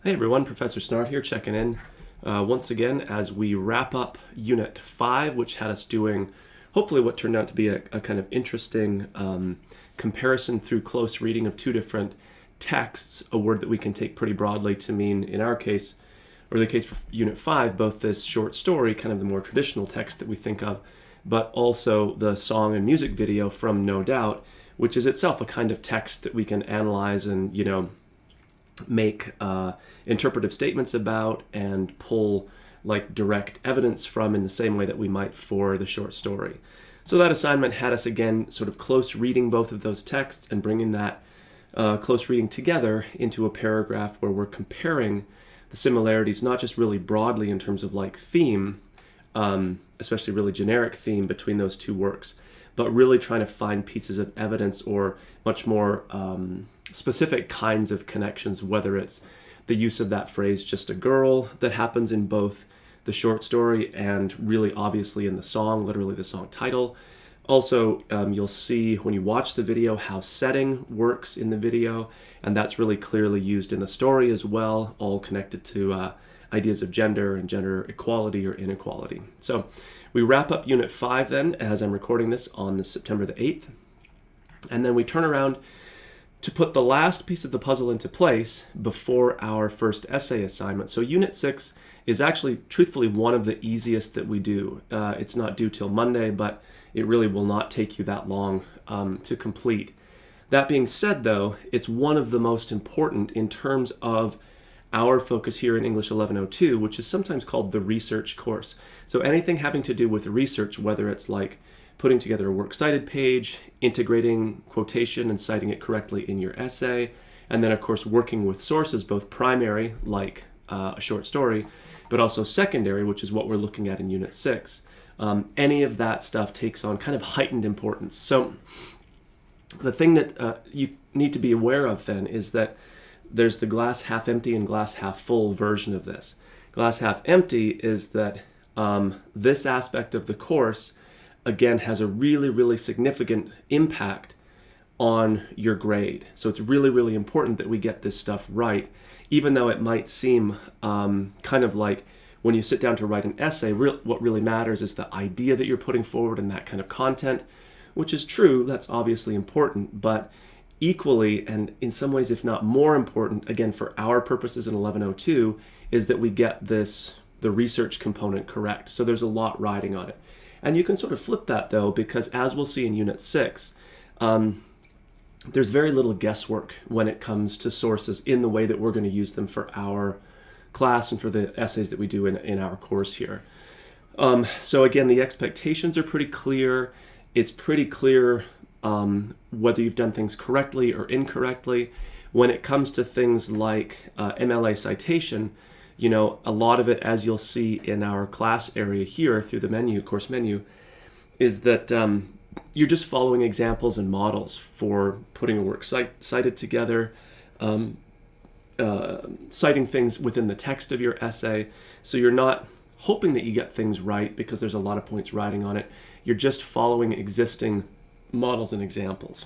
Hey everyone, Professor Snart here checking in once again as we wrap up Unit 5, which had us doing hopefully what turned out to be a kind of interesting comparison through close reading of two different texts, a word that we can take pretty broadly to mean, in our case, or the case for Unit 5, both this short story, kind of the more traditional text that we think of, but also the song and music video from No Doubt, which is itself a kind of text that we can analyze and, make interpretive statements about and pull like direct evidence from in the same way that we might for the short story. So that assignment had us again sort of close reading both of those texts and bringing that close reading together into a paragraph where we're comparing the similarities, not just really broadly in terms of like theme, especially really generic theme between those two works, but really trying to find pieces of evidence or much more specific kinds of connections, whether it's the use of that phrase just a girl that happens in both the short story and really obviously in the song, literally the song title. Also, you'll see when you watch the video how setting works in the video, and that's really clearly used in the story as well, all connected to ideas of gender and gender equality or inequality. So we wrap up Unit 5 then, as I'm recording this on September the 8th, and then we turn around to put the last piece of the puzzle into place before our first essay assignment. So Unit 6 is actually, truthfully, one of the easiest that we do. It's not due till Monday, but it really will not take you that long to complete. That being said, though, it's one of the most important in terms of our focus here in English 1102, which is sometimes called the research course. So anything having to do with research, whether it's like putting together a works cited page, integrating quotation and citing it correctly in your essay, and then of course working with sources, both primary, like a short story, but also secondary, which is what we're looking at in Unit 6. Any of that stuff takes on kind of heightened importance. So the thing that you need to be aware of then is that there's the glass half empty and glass half full version of this. Glass half empty is that this aspect of the course again has a really significant impact on your grade. So it's really important that we get this stuff right, even though it might seem kind of like when you sit down to write an essay, what really matters is the idea that you're putting forward and that kind of content, which is true, that's obviously important, but equally, and in some ways if not more important, again for our purposes in 1102, is that we get the research component correct. So there's a lot riding on it. And you can sort of flip that though, because as we'll see in Unit 6, there's very little guesswork when it comes to sources in the way that we're going to use them for our class and for the essays that we do in our course here. So again, the expectations are pretty clear. It's pretty clear whether you've done things correctly or incorrectly. When it comes to things like MLA citation, a lot of it, as you'll see in our class area here through the menu, course menu, is that you're just following examples and models for putting a work cited together, citing things within the text of your essay. So you're not hoping that you get things right because there's a lot of points riding on it. You're just following existing models and examples,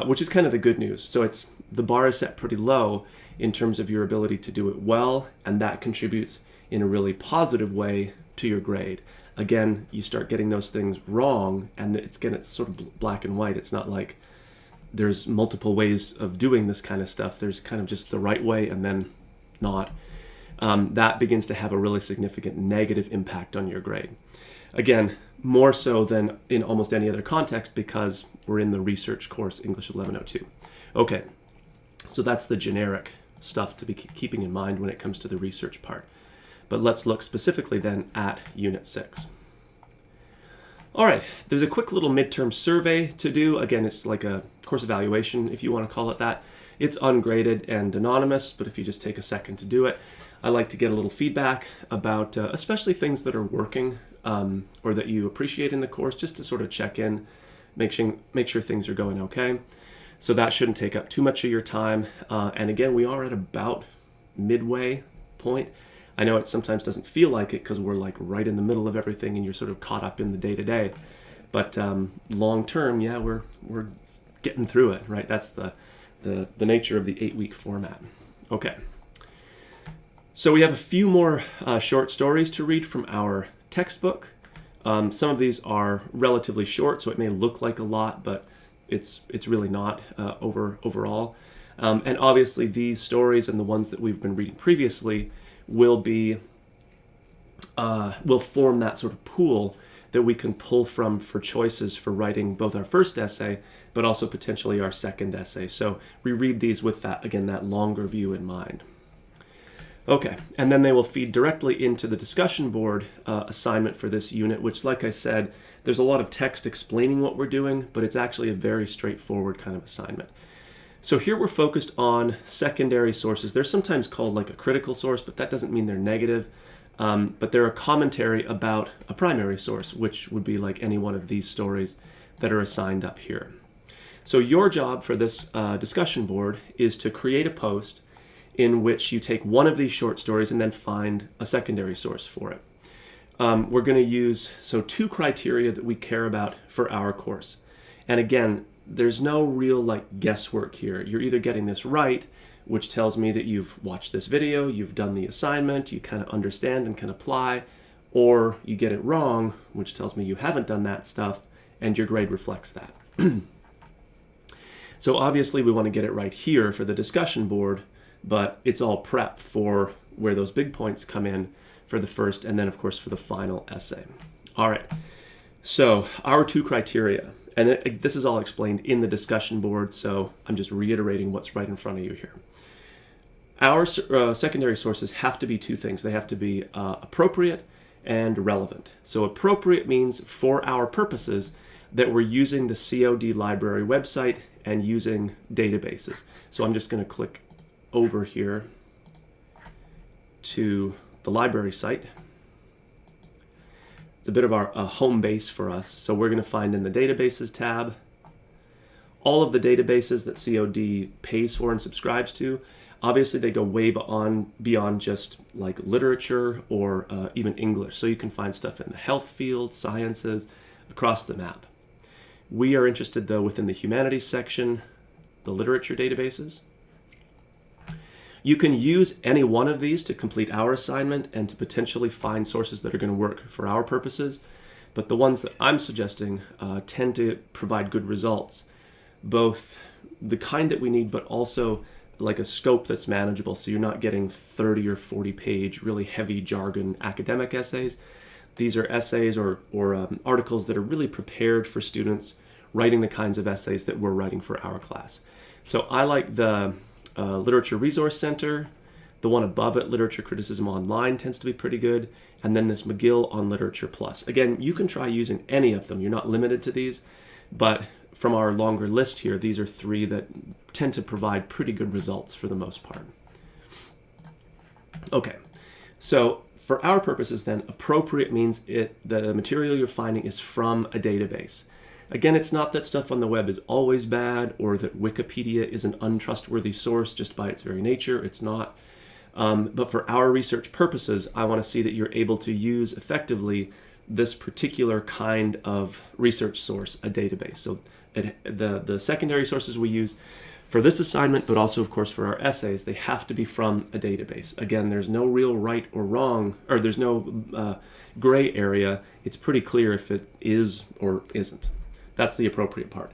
which is kind of the good news. So the bar is set pretty low in terms of your ability to do it well, and that contributes in a really positive way to your grade. Again, you start getting those things wrong, and it's sort of black and white. It's not like there's multiple ways of doing this kind of stuff. There's kind of just the right way and then not. That begins to have a really significant negative impact on your grade. Again, more so than in almost any other context because we're in the research course, English 1102. Okay, so that's the generic stuff to be keeping in mind when it comes to the research part. But let's look specifically then at Unit 6. All right, there's a quick little midterm survey to do. Again, it's like a course evaluation, if you want to call it that. It's ungraded and anonymous, but if you just take a second to do it, I like to get a little feedback about especially things that are working or that you appreciate in the course, just to sort of check in, make sure things are going okay. So that shouldn't take up too much of your time. And again, we are at about midway point. I know it sometimes doesn't feel like it because we're like right in the middle of everything and you're sort of caught up in the day-to-day. But long term, yeah, we're getting through it, right? That's the nature of the 8-week format. Okay, So we have a few more short stories to read from our textbook. Some of these are relatively short, so it may look like a lot, but it's really not overall. And obviously these stories and the ones that we've been reading previously will form that sort of pool that we can pull from for choices for writing both our first essay, but also potentially our second essay. So we read these with that, again, that longer view in mind. Okay, and then they will feed directly into the discussion board assignment for this unit, which, like I said, there's a lot of text explaining what we're doing, but it's actually a very straightforward kind of assignment. So here we're focused on secondary sources. They're sometimes called like a critical source, but that doesn't mean they're negative. But they're a commentary about a primary source, which would be like any one of these stories that are assigned up here. So your job for this discussion board is to create a post in which you take one of these short stories and then find a secondary source for it. We're going to use two criteria that we care about for our course. And again, there's no real like guesswork here. You're either getting this right, which tells me that you've watched this video, you've done the assignment, you kind of understand and can apply, or you get it wrong, which tells me you haven't done that stuff and your grade reflects that. So obviously we want to get it right here for the discussion board, but it's all prep for where those big points come in for the first and then of course for the final essay. All right, so our two criteria, and this is all explained in the discussion board, so I'm just reiterating what's right in front of you here. Our secondary sources have to be two things. They have to be appropriate and relevant. So appropriate means for our purposes that we're using the COD library website and using databases. So I'm just going to click over here to the library site. It's a bit of our home base for us. So we're going to find in the databases tab all of the databases that COD pays for and subscribes to. Obviously, they go way beyond just like literature or even English. So you can find stuff in the health field, sciences, across the map. We are interested, though, within the humanities section, the literature databases. You can use any one of these to complete our assignment and to potentially find sources that are going to work for our purposes. But the ones that I'm suggesting tend to provide good results, both the kind that we need, but also like a scope that's manageable, so you're not getting 30 or 40 page really heavy jargon academic essays. These are essays or articles that are really prepared for students writing the kinds of essays that we're writing for our class. So I like the Literature Resource Center. The one above it, Literature Criticism Online, tends to be pretty good. And then this McGill on Literature Plus. Again, you can try using any of them. You're not limited to these, but from our longer list here, these are three that tend to provide pretty good results for the most part. Okay, so for our purposes then, appropriate means the material you're finding is from a database. Again, it's not that stuff on the web is always bad or that Wikipedia is an untrustworthy source just by its very nature. It's not. But for our research purposes, I want to see that you're able to use effectively this particular kind of research source, a database. So the secondary sources we use for this assignment, but also, of course, for our essays, they have to be from a database. Again, there's no real right or wrong, or there's no gray area. It's pretty clear if it is or isn't. That's the appropriate part.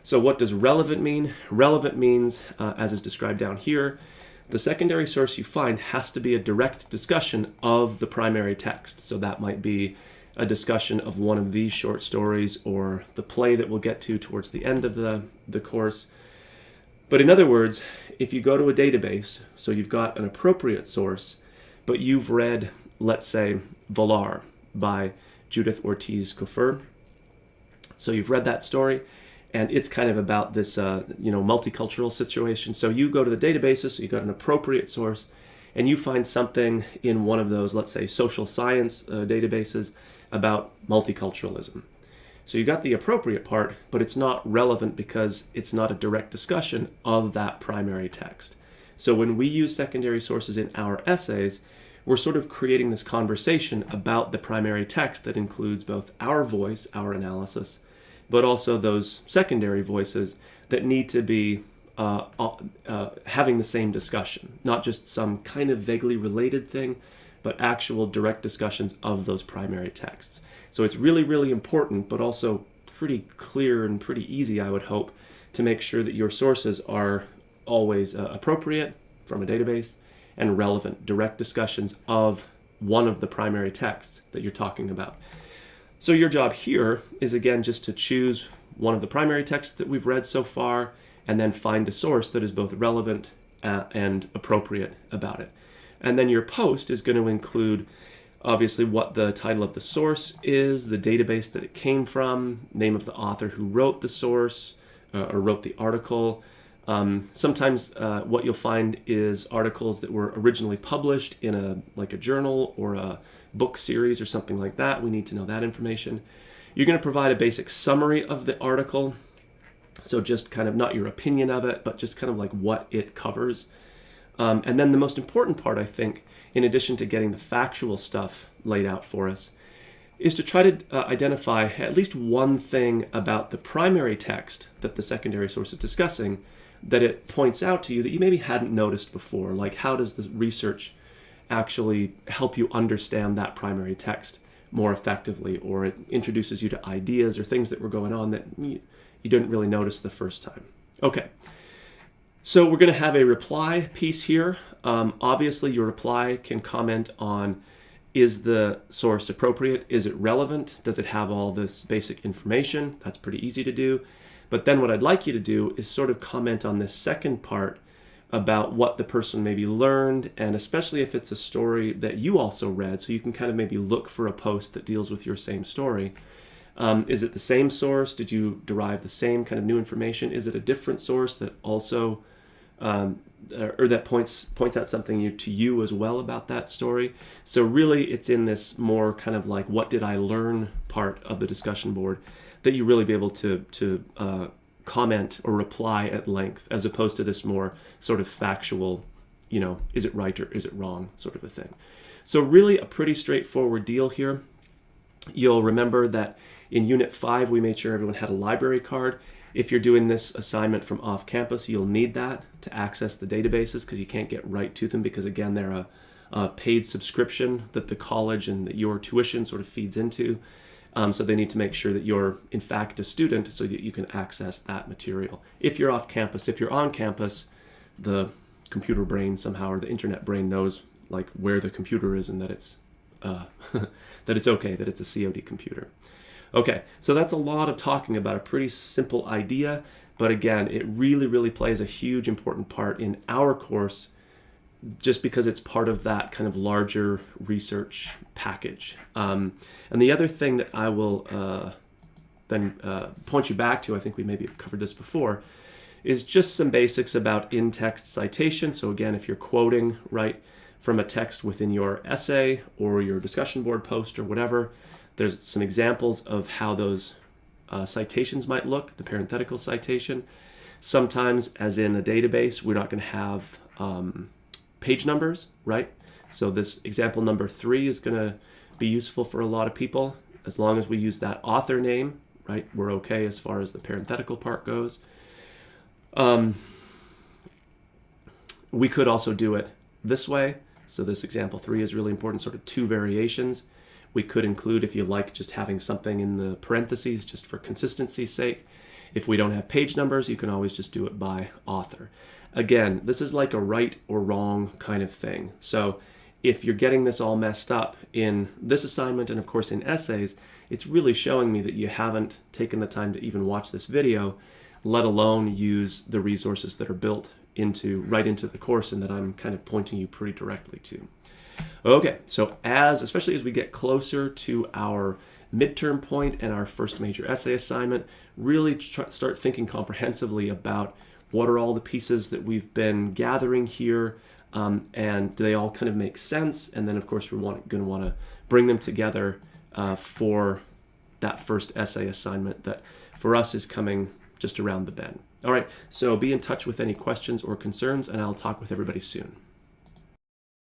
So what does relevant mean? Relevant means, as is described down here, the secondary source you find has to be a direct discussion of the primary text. So that might be a discussion of one of these short stories or the play that we'll get to towards the end of the course. But in other words, if you go to a database, so you've got an appropriate source, but you've read, let's say, Volar by Judith Ortiz Cofer. So you've read that story, and it's kind of about this multicultural situation. So you go to the databases, so you've got an appropriate source, and you find something in one of those, let's say, social science databases about multiculturalism. So you got the appropriate part, but it's not relevant because it's not a direct discussion of that primary text. So when we use secondary sources in our essays, we're sort of creating this conversation about the primary text that includes both our voice, our analysis, but also those secondary voices that need to be having the same discussion, not just some kind of vaguely related thing, but actual direct discussions of those primary texts. So it's really, really important, but also pretty clear and pretty easy, I would hope, to make sure that your sources are always appropriate from a database and relevant, direct discussions of one of the primary texts that you're talking about. So your job here is, again, just to choose one of the primary texts that we've read so far, and then find a source that is both relevant and appropriate about it. And then your post is going to include, obviously, what the title of the source is, the database that it came from, name of the author who wrote the source or wrote the article. Sometimes what you'll find is articles that were originally published in a journal or a book series or something like that. We need to know that information. You're going to provide a basic summary of the article. So just kind of not your opinion of it, but just kind of like what it covers. And then the most important part, I think, in addition to getting the factual stuff laid out for us, is to try to identify at least one thing about the primary text that the secondary source is discussing that it points out to you that you maybe hadn't noticed before. Like, how does the research actually help you understand that primary text more effectively, or it introduces you to ideas or things that were going on that you didn't really notice the first time. Okay, so we're going to have a reply piece here. Obviously, your reply can comment on, is the source appropriate? Is it relevant? Does it have all this basic information? That's pretty easy to do. But then what I'd like you to do is sort of comment on this second part about what the person maybe learned, and especially if it's a story that you also read, so you can kind of maybe look for a post that deals with your same story. Is it the same source? Did you derive the same kind of new information? Is it a different source that also, or that points out something to you as well about that story? So really it's in this more kind of like, what did I learn part of the discussion board that you really be able to comment or reply at length, as opposed to this more sort of factual, is it right or is it wrong sort of a thing. So really a pretty straightforward deal here. You'll remember that in Unit 5, we made sure everyone had a library card. If you're doing this assignment from off campus, you'll need that to access the databases, because you can't get right to them, because again, they're a paid subscription that the college and that your tuition sort of feeds into. So they need to make sure that you're in fact a student so that you can access that material. If you're off campus, if you're on campus, the computer brain somehow, or the internet brain, knows like where the computer is and that it's that it's okay, that it's a COD computer. Okay, so that's a lot of talking about a pretty simple idea, but again, it really, really plays a huge important part in our course, just because it's part of that kind of larger research package. And the other thing that I will then point you back to, I think we maybe covered this before, is just some basics about in-text citation. So again, if you're quoting right from a text within your essay or your discussion board post or whatever, there's some examples of how those citations might look, the parenthetical citation. Sometimes, as in a database, we're not going to have page numbers, right? So this example number 3 is going to be useful for a lot of people. As long as we use that author name, right, we're okay as far as the parenthetical part goes. We could also do it this way. So this example 3 is really important, sort of 2 variations. We could include, if you like, just having something in the parentheses just for consistency's sake. If we don't have page numbers, you can always just do it by author. Again, this is like a right or wrong kind of thing. So if you're getting this all messed up in this assignment and of course in essays, it's really showing me that you haven't taken the time to even watch this video, let alone use the resources that are built right into the course and that I'm kind of pointing you pretty directly to. Okay, so especially as we get closer to our midterm point and our first major essay assignment, really start thinking comprehensively about what are all the pieces that we've been gathering here, and do they all kind of make sense? And then of course we're going to want to bring them together for that first essay assignment that for us is coming just around the bend. All right, so be in touch with any questions or concerns, and I'll talk with everybody soon.